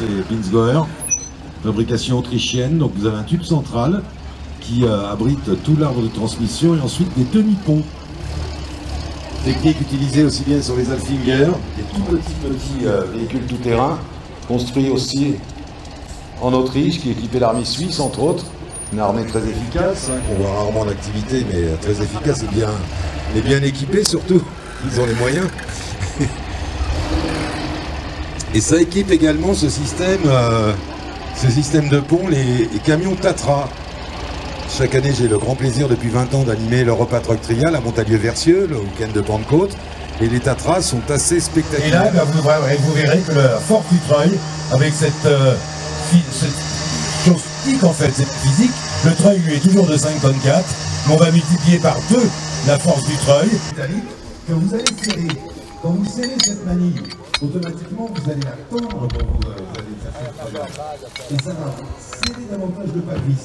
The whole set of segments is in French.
c'est Binsgauer, fabrication autrichienne. Donc vous avez un tube central qui abrite tout l'arbre de transmission et ensuite des demi-ponts. Technique utilisée aussi bien sur les Alfinger, des tout petits véhicules tout-terrain, construits aussi en Autriche, qui équipait l'armée suisse entre autres. Une armée très efficace, qu'on voit rarement en activité, mais très efficace et bien équipée surtout. Ils ont les moyens. Et ça équipe également ce système de pont, les camions Tatra. Chaque année, j'ai le grand plaisir depuis 20 ans d'animer l'Europa Truck Trial à Montalieu-Versieux, le week-end de Pentecôte. Et les Tatras sont assez spectaculaires. Et là, vous verrez que la force du treuil, avec cette chose tique en fait, cette physique, le treuil lui est toujours de 5,4 tonnes, mais on va multiplier par 2 la force du treuil. Que vous allez serrer. Quand vous serrez cette manille, automatiquement vous allez la tendre quand vous allez chercher le treuil. Et ça va serrer davantage le pas-vis.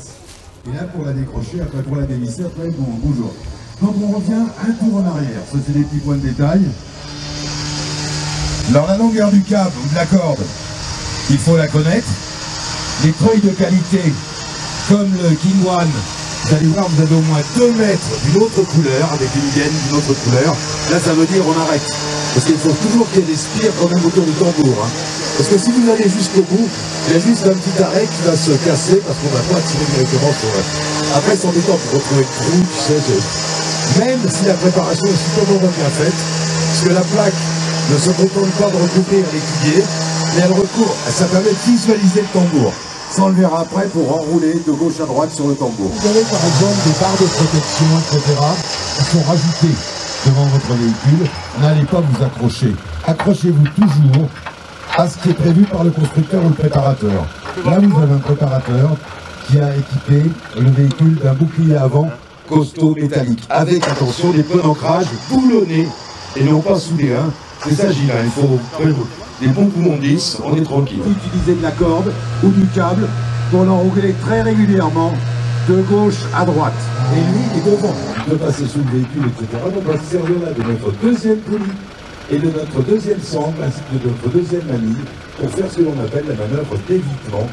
Et là, pour la décrocher, après pour la dévisser, après bonjour. Donc on revient un tour en arrière. Ça, c'est des petits points de détail. Alors la longueur du câble ou de la corde, il faut la connaître. Les treuils de qualité, comme le King One, vous allez voir, vous avez au moins 2 mètres d'une autre couleur, avec une gaine d'une autre couleur. Là, ça veut dire on arrête. Parce qu'il faut toujours qu'il y ait des spires quand même autour du tambour. Hein. Parce que si vous allez jusqu'au bout, il y a juste un petit arrêt qui va se casser parce qu'on ne va pas tirer directement sur elle. Après, c'est embêtant pour retrouver le trou, tu sais. Même si la préparation est super bien faite, parce que la plaque ne se contente pas de recouvrir l'écuyer, mais elle recouvre, ça permet de visualiser le tambour. Ça, on le verra après pour enrouler de gauche à droite sur le tambour. Vous avez par exemple des barres de protection, etc. qui sont rajoutées devant votre véhicule. N'allez pas vous accrocher. Accrochez-vous toujours à ce qui est prévu par le constructeur ou le préparateur. Là, vous avez un préparateur qui a équipé le véhicule d'un bouclier avant costaud métallique, avec, attention, des pneus d'ancrage boulonnés et non pas soudés. Hein. C'est ça, Gilles, il faut des bons poumons 10, on est tranquille. Utiliser de la corde ou du câble pour l'enrouler très régulièrement de gauche à droite. Et lui est devant de passer sous le véhicule, etc. Donc on va se servir là de notre deuxième poulie et de notre deuxième sangle ainsi que de notre deuxième manille pour faire ce que l'on appelle la manœuvre d'évitement.